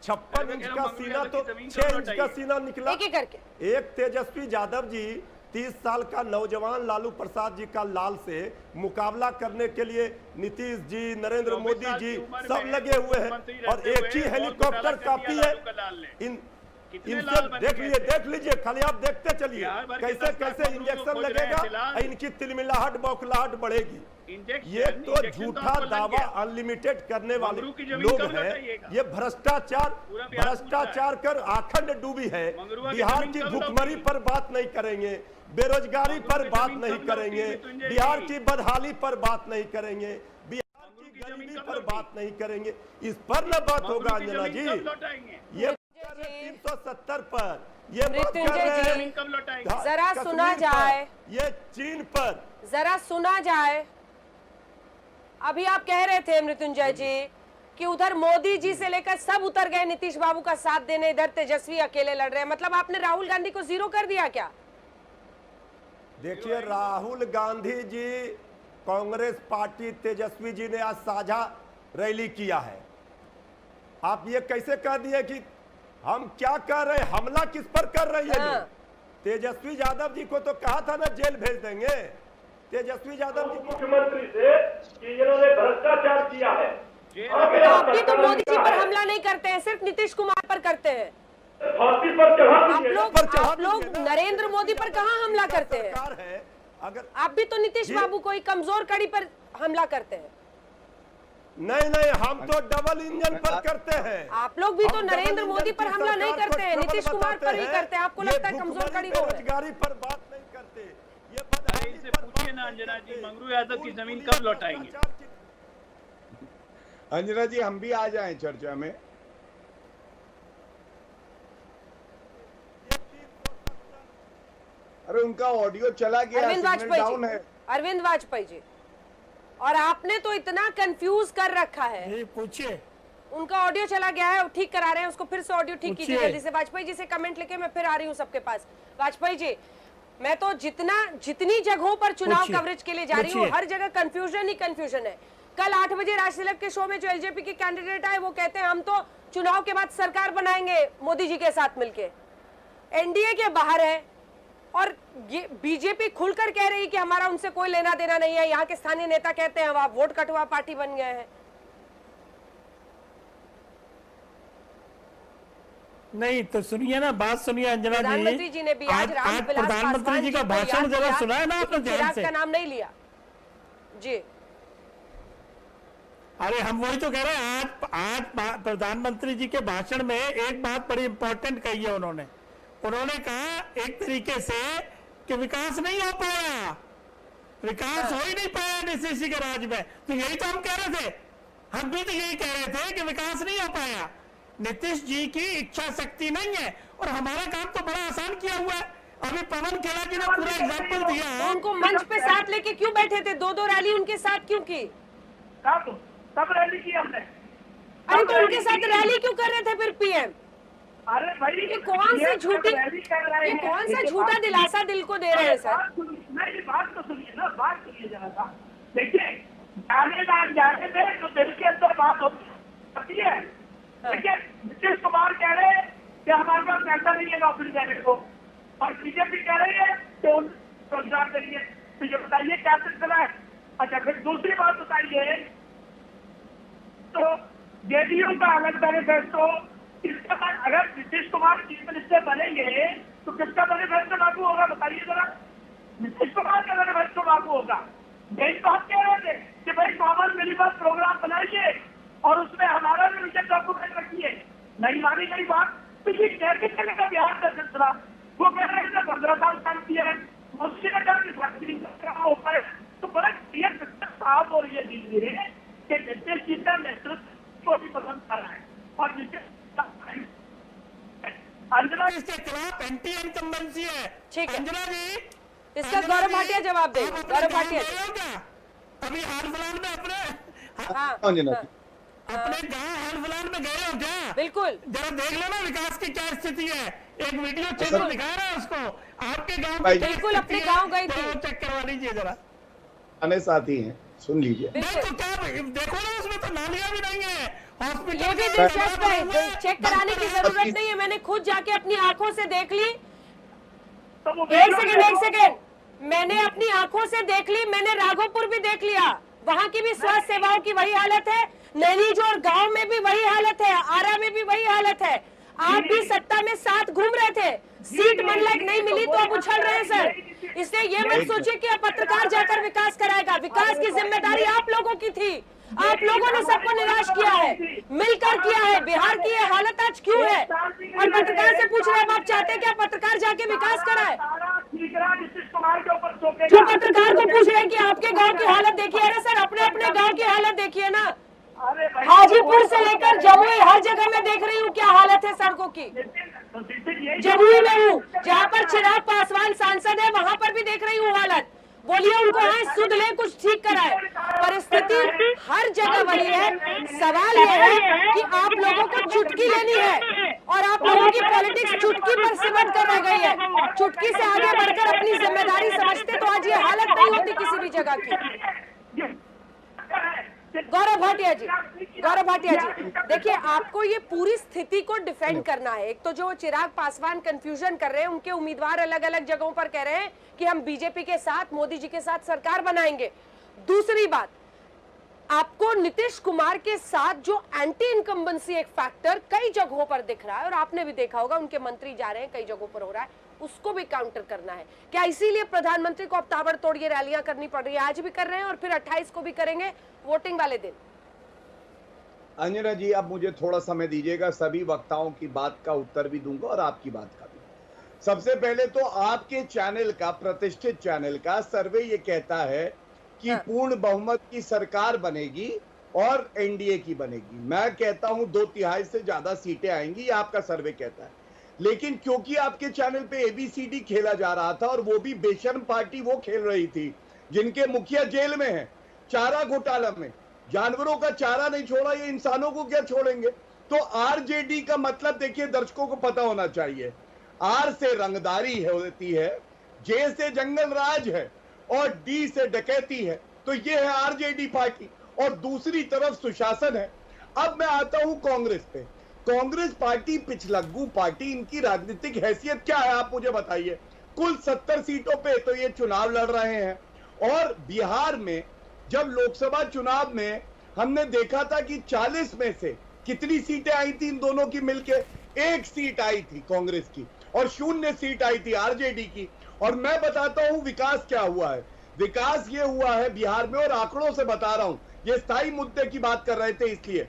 Speaker 9: 56 इंच का सीना तो 6 इंच का सीना निकला।
Speaker 1: एक करके
Speaker 9: एक तेजस्वी यादव जी 30 साल का नौजवान लालू प्रसाद जी का लाल से मुकाबला करने के लिए नीतीश जी, नरेंद्र मोदी जी सब लगे हुए हैं, और एक ही हेलीकॉप्टर काफी है। इनसे देख लीजिए, खाली आप देखते चलिए कैसे कैसे इंजेक्शन लगेगा, इनकी तिलमिलाहट बौखलाहट बढ़ेगी। ये तो झूठा दावा अनलिमिटेड करने वाले लोग हैं। ये भ्रष्टाचार कर आखंड डूबी है। बिहार की भुखमरी पर बात नहीं करेंगे, बेरोजगारी पर बात नहीं करेंगे, बिहार की बदहाली पर बात नहीं करेंगे, बिहार की गरीबी पर बात नहीं करेंगे। इस पर न बात होगा अंजना जी। ये 370 पर ये बात कर रहे हैं,
Speaker 1: जरा सुना जाए,
Speaker 9: ये चीन पर
Speaker 1: जरा सुना जाए। अभी आप कह रहे थे मृत्युंजय जी कि उधर मोदी जी से लेकर सब उतर गए नीतीश बाबू का साथ देने, इधर तेजस्वी अकेले लड़ रहे हैं। मतलब आपने राहुल गांधी को जीरो कर दिया क्या?
Speaker 9: देखिए, राहुल गांधी जी, कांग्रेस पार्टी, तेजस्वी जी ने आज साझा रैली किया है। आप ये कैसे कह दिए कि हम क्या कर रहे हैं, हमला किस पर कर रही है? हाँ। तेजस्वी यादव जी को तो कहा था ना जेल भेज देंगे। तेजस्वी यादव जी मुख्यमंत्री से कि इन्होंने भ्रष्टाचार किया है।
Speaker 1: आप भी तो मोदी जी पर हमला नहीं करते हैं, सिर्फ नीतीश कुमार पर करते हैं। आप लोग नरेंद्र मोदी पर कहाँ हमला करते हैं?
Speaker 9: अगर
Speaker 1: आप भी तो नीतीश बाबू को ही कमजोर कड़ी पर हमला करते हैं।
Speaker 9: नहीं, हम तो डबल इंजन पर करते हैं।
Speaker 1: आप लोग भी तो नरेंद्र मोदी पर हमला नहीं करते हैं, नीतीश कुमार पर ही करते हैं। आपको लगता है कमजोर कड़ी वो है?
Speaker 9: बेरोजगारी पर बात नहीं करते। ये
Speaker 8: इनसे पूछिए ना अंजना जी, मंगरू यादव की जमीन कब लौटाएंगे?
Speaker 7: अंजना जी, हम भी आ जाएं चर्चा में। अरे उनका ऑडियो चला गया,
Speaker 1: अरविंद वाजपेयी जी, और आपने तो इतना कंफ्यूज कर रखा है।
Speaker 10: पूछिए,
Speaker 1: उनका ऑडियो चला गया है, ठीक करा रहे हैं उसको, फिर से ऑडियो ठीक कीजिए जल्दी से। वाजपेयी जी से कमेंट लेके मैं फिर आ रही हूँ सबके पास। वाजपेयी जी, मैं तो जितनी जगहों पर चुनाव कवरेज के लिए जा रही हूँ, हर जगह कंफ्यूजन ही कंफ्यूजन है। कल 8 बजे राज तिलक के शो में जो एलजेपी के कैंडिडेट आए, वो कहते हैं हम तो चुनाव के बाद सरकार बनाएंगे मोदी जी के साथ मिलके। एनडीए के बाहर है और ये बीजेपी खुलकर कह रही कि हमारा उनसे कोई लेना देना नहीं है। यहाँ के स्थानीय नेता कहते हैं आप वोट कटवा पार्टी बन गए हैं।
Speaker 10: नहीं तो सुनिए ना, बात सुनिए अंजना जी।
Speaker 1: प्रधानमंत्री जी ने भी आज
Speaker 10: प्रधानमंत्री जी का भाषण जरा सुना है ना आपने ध्यान से?
Speaker 1: का नाम नहीं लिया जी।
Speaker 10: अरे हम वही तो कह रहे हैं, आज प्रधानमंत्री जी के भाषण में एक बात बड़ी इंपॉर्टेंट कही है उन्होंने कहा एक तरीके से कि विकास नहीं हो पाया, विकास हो ही नहीं पाया नीतीश के राज में। तो यही तो हम कह रहे थे, हम भी तो यही कह रहे थे कि विकास नहीं हो पाया, नीतीश जी की इच्छा शक्ति नहीं है। और हमारा काम तो बड़ा आसान किया हुआ है। अभी पवन खेड़ा जी ने पूरा एग्जाम्पल दिया है।
Speaker 1: तो उनको मंच पे साथ लेके क्यों बैठे थे? 2-2 रैली उनके साथ क्यों की?
Speaker 11: सब रैली की हमने।
Speaker 1: अरे तो उनके साथ रैली क्यों कर रहे थे फिर पीएम?
Speaker 11: अरे भाई,
Speaker 1: ये कौन सा झूठा दिलासा दिल को दे रहे हैं सर?
Speaker 11: नहीं, बात तो सुनिए ना, बात सुनिए जरा सा। देखिए, जाने में जो दिल के अंदर बात होती है। देखिए, नीतीश कुमार कह रहे हैं कि हमारे पास पैसा नहीं है नौकरी देने को, और बीजेपी कह रही है कि रोजगार देंगे। तो ये बताइए क्या सिलसिला है? अच्छा, फिर दूसरी बात बताइए, तो जेडीयू का अलग मैनिफेस्टो, इसके बाद अगर नीतीश कुमार चीफ मिनिस्टर बनेंगे तो किसका मैनिफेस्टो लागू होगा? बताइए जरा। नीतीश कुमार का मैनिफेस्टो लागू होगा। यही बात कह रहे थे कि भाई कॉमन मिनिमम प्रोग्राम बनाइए और उसमें हमारा भी विजन डॉक्यूमेंट रखिए। नहीं मानी गई बात, तो ये कैसे चलेगा बिहार का सिलसिला? वो कह रहे थे 15 साल काम किया है, मुझसे ने कहा कि फैक्ट्री हो पाए, तो बड़ा क्लियर पिक्चर साफ हो रही है धीरे धीरे कि नीतीश जी का नेतृत्व को भी पसंद कर रहा है और जिसके अंजना
Speaker 10: इसके खिलाफ एंटी इनकम्बेंसी है।
Speaker 1: ठीक है।
Speaker 10: अंजना जी,
Speaker 1: इसका गौरव भाटिया जवाब दे।
Speaker 10: आप अपने
Speaker 1: गौरव
Speaker 10: गांव
Speaker 1: भाटिया
Speaker 10: गए हो क्या? अभी हाल फिलहाल में अपने
Speaker 1: हाँ
Speaker 7: अंजना जी,
Speaker 10: अपने गांव हाल फिलहाल में गए हो क्या?
Speaker 1: बिल्कुल।
Speaker 10: जरा देख लेना विकास की क्या स्थिति है। एक वीडियो चैनल दिखा रहा है उसको, आपके गांव
Speaker 7: भाई,
Speaker 10: में
Speaker 1: बिल्कुल अपने गांव गई थी।
Speaker 10: चेक करवा लीजिए जरा।
Speaker 7: आने साथी हैं, सुन लीजिए।
Speaker 10: नहीं तो क्या देखो ना, उसमें तो नालियां भी नहीं है। हॉस्पिटल
Speaker 1: ये भी दिलचस्प है, चेक कराने की जरूरत नहीं है, मैंने खुद जाके अपनी आंखों से देख ली। एक सेकेंड, मैंने अपनी आंखों से देख ली, मैंने राघोपुर भी देख लिया, वहाँ की भी स्वास्थ्य सेवाओं की वही हालत है, नैनीजोर गांव में भी वही हालत है, आरा में भी वही हालत है। आप भी सत्ता में साथ घूम रहे थे, सीट मन लायक नहीं मिली तो अब उछल रहे हैं सर। इसलिए ये मत सोचिए कि अब पत्रकार जाकर विकास कराएगा, विकास की जिम्मेदारी आप लोगों की थी, आप लोगों ने सबको निराश किया है, मिलकर किया है। बिहार की ये हालत आज क्यों है? और पत्रकार से पूछ रहे हैं, आप चाहते हैं कि पत्रकार जाके विकास कराए? जो पत्रकार को पूछ रहे हैं कि आपके गांव की हालत देखिए, अरे सर अपने अपने गांव की हालत देखिए ना। हाजीपुर से लेकर जमुई हर जगह मैं देख रही हूँ क्या हालत है सड़कों की। जमुई में हूँ, जहाँ पर चिराग पासवान सांसद है, वहाँ पर भी देख रही हूँ हालत। बोलिए उनको हाँ सुध ले, कुछ ठीक कराए। परिस्थिति हर जगह वही है। सवाल यह है कि आप लोगों को चुटकी लेनी है और आप लोगों की पॉलिटिक्स चुटकी पर सिमट कर रह गई है। चुटकी से आगे बढ़कर अपनी जिम्मेदारी समझते तो आज ये हालत नहीं होती किसी भी जगह की। गौरव भाटिया जी, देखिए आपको ये पूरी स्थिति को डिफेंड करना है। एक तो जो चिराग पासवान कंफ्यूजन कर रहे हैं, उनके उम्मीदवार अलग अलग जगहों पर कह रहे हैं कि हम बीजेपी के साथ, मोदी जी के साथ सरकार बनाएंगे। दूसरी बात, आपको नीतीश कुमार के साथ जो एंटी इनकम्बेंसी एक फैक्टर कई जगहों पर दिख रहा है, और आपने भी देखा होगा उनके मंत्री जा रहे हैं, कई जगहों पर हो रहा है, उसको भी काउंटर करना है। क्या इसीलिए प्रधानमंत्री को अब ताबड़तोड़ ये रैलियां करनी पड़ रही है? आज भी कर रहे हैं और फिर 28 को भी करेंगे, वोटिंग वाले दिन।
Speaker 7: अंजना जी, अब मुझे थोड़ा समय दीजिएगा, सभी वक्ताओं की बात का उत्तर भी दूंगा और आपकी बात का भी। सबसे पहले तो आपके चैनल का, प्रतिष्ठित चैनल का सर्वे ये कहता है कि पूर्ण बहुमत की सरकार बनेगी और एनडीए की बनेगी। मैं कहता हूं 2/3 से ज्यादा सीटें आएंगी, ये आपका सर्वे कहता है। लेकिन क्योंकि आपके चैनल पे एबीसीडी खेला जा रहा था, और वो भी बेशर्म पार्टी वो खेल रही थी जिनके मुखिया जेल में है, चारा घोटाला में, जानवरों का चारा नहीं छोड़ा, ये इंसानों को क्या छोड़ेंगे? तो आरजेडी का मतलब देखिए, दर्शकों को पता होना चाहिए, आर से रंगदारी होती है, जे से जंगल राज है और डी से डकैती है। तो ये है आरजेडी पार्टी, और दूसरी तरफ सुशासन है। अब मैं आता हूं कांग्रेस पे। कांग्रेस पार्टी पिछलग्गू पार्टी, इनकी राजनीतिक हैसियत क्या है आप मुझे बताइए। कुल 70 सीटों पे तो ये चुनाव लड़ रहे हैं, और बिहार में जब लोकसभा चुनाव में हमने देखा था कि 40 में से कितनी सीटें आई थी इन दोनों की मिलके, 1 सीट आई थी कांग्रेस की और 0 सीट आई थी आरजेडी की। और मैं बताता हूं विकास क्या हुआ है। विकास ये हुआ है बिहार में, और आंकड़ों से बता रहा हूं, ये स्थायी मुद्दे की बात कर रहे थे इसलिए।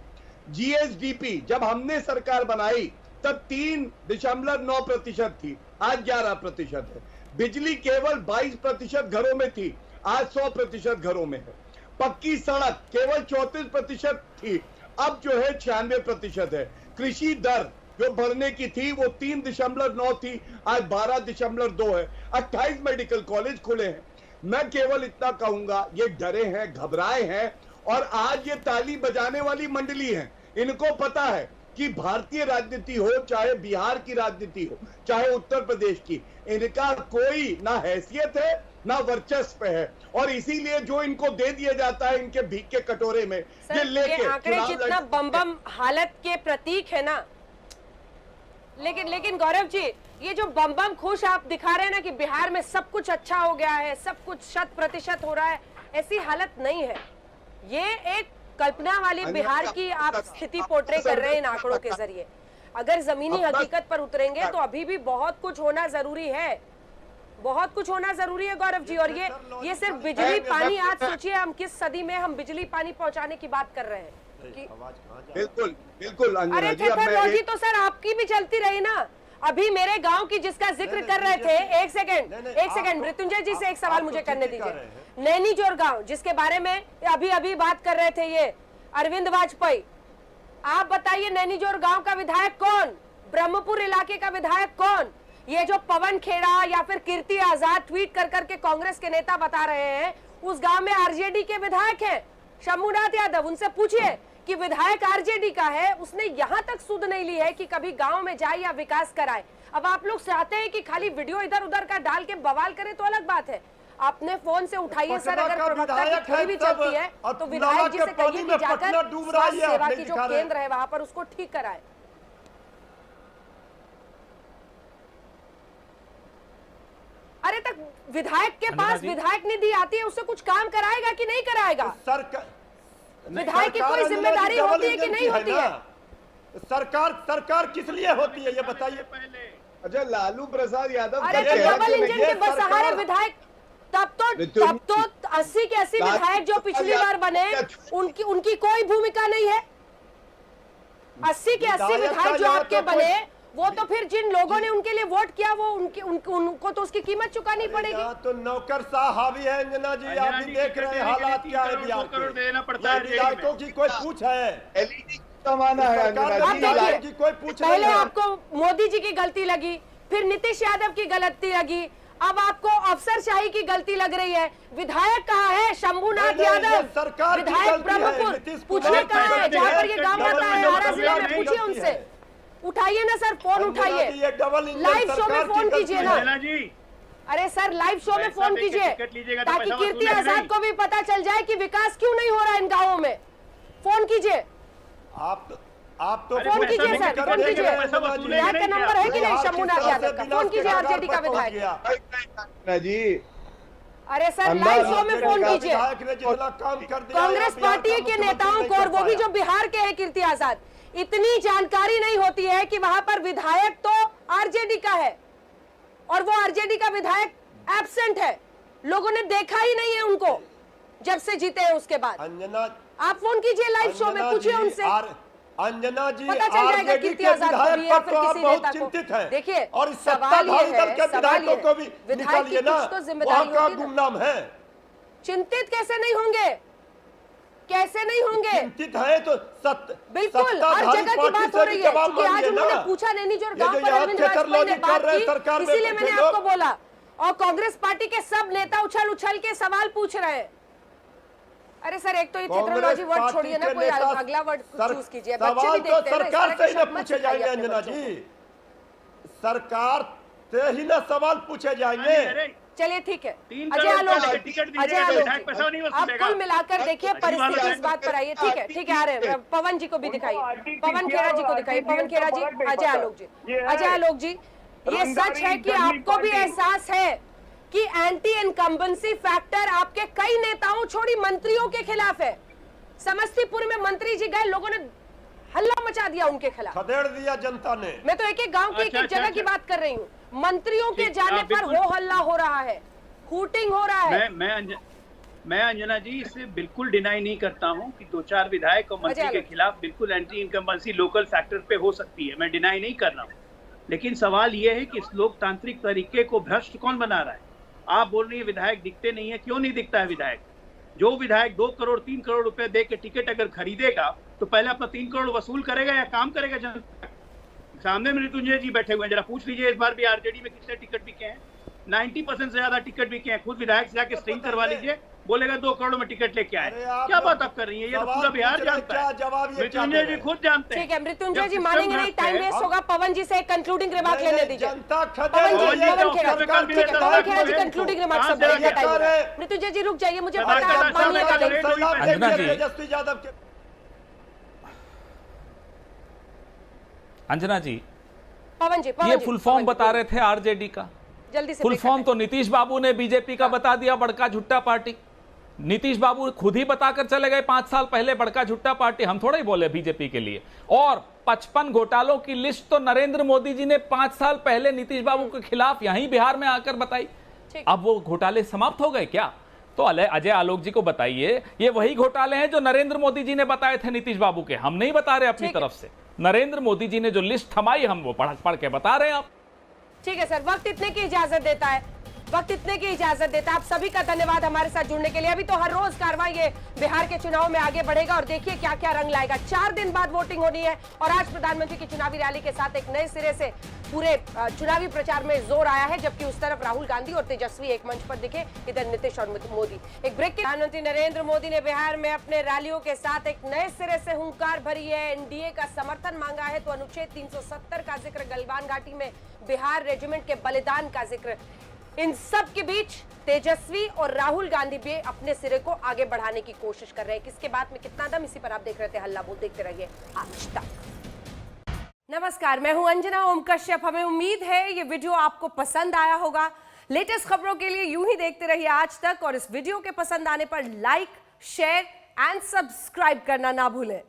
Speaker 7: जीएसडीपी जब हमने सरकार बनाई तब 3.9% थी, आज 11% है। बिजली केवल 22% घरों में थी, आज 100% घरों में है। पक्की सड़क केवल 34% थी, अब जो है 96% है। कृषि दर जो बढ़ने की थी वो 3.9 थी, आज 12.2 है। 28 मेडिकल कॉलेज खुले हैं। मैं केवल इतना कहूंगा, ये डरे हैं, घबराए हैं, और आज ये ताली बजाने वाली मंडली है। इनको पता है कि भारतीय राजनीति हो, चाहे बिहार की राजनीति हो, चाहे उत्तर प्रदेश की, इनका कोई ना हैसियत है ना वर्चस्व है, और इसीलिए जो इनको दे दिया जाता है इनके भीख के कटोरे में, ये लेके
Speaker 1: आंकड़े जितना बम हालत के प्रतीक है ना। लेकिन गौरव जी, ये जो बम खुश आप दिखा रहे हैं ना कि बिहार में सब कुछ अच्छा हो गया है, सब कुछ 100% हो रहा है, ऐसी हालत नहीं है। ये एक कल्पना वाली बिहार की आप स्थिति पोर्ट्रे कर रहे हैं इन आंकड़ों के जरिए। अगर जमीनी हकीकत पर उतरेंगे तो अभी भी बहुत कुछ होना जरूरी है। बहुत कुछ होना जरूरी है गौरव जी। और ये सिर्फ बिजली पानी, आज सोचिए हम किस सदी में हम बिजली पानी पहुंचाने की बात कर रहे हैं कि
Speaker 7: बिल्कुल बिल्कुल अंजना
Speaker 1: अरे
Speaker 7: जी, अब मैं
Speaker 1: थे तो सर आपकी भी चलती रही ना। अभी मेरे गांव की जिसका जिक्र कर रहे थे, एक सेकंड मृत्युंजय जी से एक सवाल मुझे करने दीजिए। नैनीजोर गांव जिसके बारे में अभी अभी बात कर रहे थे ये अरविंद वाजपेयी, आप बताइए नैनीजोर गांव का विधायक कौन, ब्रह्मपुर इलाके का विधायक कौन? ये जो पवन खेड़ा या फिर कीर्ति आजाद ट्वीट कर करके कांग्रेस के नेता बता रहे हैं, उस गांव में आरजेडी के विधायक हैं शंभुनाथ यादव। उनसे पूछिए कि विधायक आरजेडी का है, उसने यहां तक सुध नहीं ली है कि कभी गांव में जाए या विकास कराए। अब आप लोग चाहते हैं कि खाली वीडियो इधर उधर का डाल के बवाल करें तो अलग बात है, आपने फोन से उठाइए सर। अगर प्रवक्ता की थोड़ी भी चलती है तो विधायक जी से कहिए कि जाकर स्वास्थ्य सेवा की जो केंद्र है वहां पर उसको ठीक कराए। अरे तक विधायक के पास विधायक निधि आती है, उससे कुछ काम कराएगा कि नहीं कराएगा? विधायक की कोई जिम्मेदारी होती है कि नहीं होती है?
Speaker 9: सरकार किस लिए होती है ये बताइए पहले।
Speaker 7: अच्छा, लालू प्रसाद यादव
Speaker 1: अरे तो डबल इंजन के बस सहारे विधायक, तब तो 80 के 80 विधायक जो पिछली बार बने उनकी कोई भूमिका नहीं है। 80 के 80 विधायक जो आपके बने, वो तो फिर जिन लोगों ने उनके लिए वोट किया वो उनको तो उसकी कीमत चुकानी पड़ेगी।
Speaker 9: तो नौकर साहब हावी है अंजना जी, आप भी देख रहे हैं हालात क्या है बिहार के। विधायकों की कोई पूछ है?
Speaker 7: एलईडी जमाना है अंजना जी,
Speaker 9: कोई पूछ नहीं।
Speaker 1: पहले आपको मोदी जी की गलती लगी, फिर नीतीश यादव की गलती लगी, अब आपको अफसरशाही की गलती लग रही है। विधायक कहाँ है? शंभुनाथ यादव विधायक ब्रह्मपुर, पूछिए कहाँ है जहाँ पर ये गाँव आता है आरा जिले में, पूछिए उनसे। उठाइए ना सर, फोन उठाइए, लाइव शो में फोन कीजिए ना। अरे सर लाइव शो में फोन कीजिए ताकि कीर्ति आजाद को भी पता चल जाए कि विकास क्यों नहीं हो रहा है इन गाँवों में। फोन कीजिए, आप तो फोन कीजिए सर, फोन कीजिए। विधायक का नंबर है कि नहीं शंभुनाथ यादव का? फोन कीजिए आरजेडी का विधायक
Speaker 7: जी।
Speaker 1: अरे सर लाइव शो में फोन कीजिए। कांग्रेस पार्टी के नेताओं को, और वो भी जो बिहार के हैं कीर्ति आजाद, इतनी जानकारी नहीं होती है कि वहां पर विधायक तो आरजेडी का है और वो आरजेडी का विधायक एब्सेंट है, लोगों ने देखा ही नहीं है उनको जब से जीते हैं उसके बाद। अंजना, आप फोन कीजिए लाइव शो में, पूछिए उनसे।
Speaker 9: अंजना जी,
Speaker 1: पता चल जाएगा कीर्ति आजाद को भी या फिर किसी नेता को। देखिए और सवाल ये है,
Speaker 9: को भी
Speaker 1: विधायक की कुछ तो जिम्मेदारी होती है।
Speaker 9: गुमनाम है,
Speaker 1: चिंतित कैसे नहीं होंगे, कैसे नहीं होंगे?
Speaker 9: चिंतित है तो
Speaker 1: बिल्कुल हर जगह की बात हो रही है, क्योंकि आज उन्होंने पूछा नैनीजोर गांव पर अरविंद वाजपेयी ने बात की, इसीलिए मैंने आपको बोला। और कांग्रेस पार्टी के सब नेता उछल उछल के सवाल पूछ रहे हैं। अरे सर एक तो ये टेक्नोलॉजी वर्ड छोड़िए ना, कोई अगला वर्ड चूज कीजिए। बच्चे भी देखते हैं,
Speaker 9: सरकार से ही ना पूछे जाएंगे अंजना जी, सरकार से ही ना सवाल पूछे जाएंगे।
Speaker 1: चलिए ठीक है, अजय आलोक, आप कुल मिलाकर देखिए परिस्थिति इस बात पर आइए। ठीक है आ रहे हैं, पवन जी को भी दिखाइए, पवन खेड़ा जी को दिखाइए। पवन खेड़ा जी, अजय आलोक जी, ये सच है कि आपको भी एहसास है कि एंटी इनकम्बेंसी फैक्टर आपके कई नेताओं छोड़ी मंत्रियों के खिलाफ है। समस्तीपुर में मंत्री जी गए, लोगों ने हल्ला मचा दिया उनके खिलाफ,
Speaker 9: खदेड़ दिया जनता ने।
Speaker 1: मैं तो एक एक गांव की एक जगह की बात कर रही हूँ। मंत्रियों के जाने पर हो हल्ला हो रहा है, हूटिंग हो रहा है।
Speaker 8: मैं अंजना जी इसे बिल्कुल डिनाई नहीं करता हूं कि 2-4 विधायक और मंत्री के खिलाफ बिल्कुल एंटी इनकम्बेंसी लोकल फैक्टर पे हो सकती है, मैं डिनाई नहीं कर रहा हूं। लेकिन सवाल यह है कि इस लोकतांत्रिक तरीके को भ्रष्ट कौन बना रहा है? आप बोल रही है विधायक दिखते नहीं है, क्यों नहीं दिखता है विधायक? जो विधायक 2 करोड़ 3 करोड़ रुपए दे के टिकट अगर खरीदेगा तो पहले अपना 3 करोड़ वसूल करेगा या काम करेगा जनता? सामने मृत्युंजय जी बैठे हुए हैं, जरा पूछ लीजिए इस बार भी आरजेडी में कितने टिकट बिके हैं। 90% से ज्यादा टिकट बिके हैं। खुद विधायक से जाके स्ट्रिंग करवा लीजिए, बोलेगा 2 करोड़ में टिकट लेके आए। क्या बात आप कर रही है? ये तो पूरा बिहार जानता है, मृत्युंजय जी खुद जानते हैं।
Speaker 1: ठीक है मृत्युंजय जी, मानेंगे नहीं, टाइम वेस्ट होगा। पवन जी से एक कंक्लूडिंग रिमार्क लेने दीजिए। पवन खेड़ा जी कंक्लूडिंग रिमार्क सब देने का टाइम है। मृत्युंजय जी रुक जाइए, मुझे पता है आप मानिएगा नहीं।
Speaker 6: अंजना जी,
Speaker 1: पवन जी,
Speaker 6: ये फुल फॉर्म बता रहे थे आरजेडी का।
Speaker 1: जल्दी से
Speaker 6: फुल फॉर्म तो नीतीश बाबू ने बीजेपी का बता दिया, बड़का झुट्टा पार्टी। नीतीश बाबू खुद ही बताकर चले गए 5 साल पहले, बड़का झुट्टा पार्टी। हम थोड़ा ही बोले बीजेपी के लिए। और 55 घोटालों की लिस्ट तो नरेंद्र मोदी जी ने 5 साल पहले नीतीश बाबू के खिलाफ यहीं बिहार में आकर बताई।
Speaker 1: ठीक।
Speaker 6: अब वो घोटाले समाप्त हो गए क्या? तो अजय आलोक जी को बताइए, ये वही घोटाले हैं जो नरेंद्र मोदी जी ने बताए थे नीतीश बाबू के। हम नहीं बता रहे अपनी
Speaker 1: ठीक है।
Speaker 6: तरफ से, नरेंद्र मोदी जी ने जो लिस्ट थमाई हम वो पढ़ के बता रहे हैं आप।
Speaker 1: ठीक है सर, वक्त इतने की इजाजत देता है, वक्त इतने की इजाजत देता है। आप सभी का धन्यवाद हमारे साथ जुड़ने के लिए। अभी तो हर रोज कार्रवाई ये बिहार के चुनाव में आगे बढ़ेगा और देखिए क्या क्या रंग लाएगा। 4 दिन बाद वोटिंग होनी है और आज प्रधानमंत्री की चुनावी रैली के साथ एक नए सिरे से पूरे चुनावी प्रचार में जोर आया है, जबकि उस तरफ राहुल गांधी और तेजस्वी एक मंच पर दिखे, इधर नीतीश और मोदी। एक ब्रेक के प्रधानमंत्री नरेंद्र मोदी ने बिहार में अपने रैलियों के साथ एक नए सिरे से हुंकार भरी है, एनडीए का समर्थन मांगा है, तो अनुच्छेद 370 का जिक्र, गलवान घाटी में बिहार रेजिमेंट के बलिदान का जिक्र। इन सब के बीच तेजस्वी और राहुल गांधी भी अपने सिरे को आगे बढ़ाने की कोशिश कर रहे हैं। किसके बात में कितना दम, इसी पर आप देख रहे थे हल्ला बोल। देखते रहिए आज तक। नमस्कार, मैं हूं अंजना ओम कश्यप। हमें उम्मीद है ये वीडियो आपको पसंद आया होगा। लेटेस्ट खबरों के लिए यूं ही देखते रहिए आज तक और इस वीडियो के पसंद आने पर लाइक, शेयर एंड सब्सक्राइब करना ना भूलें।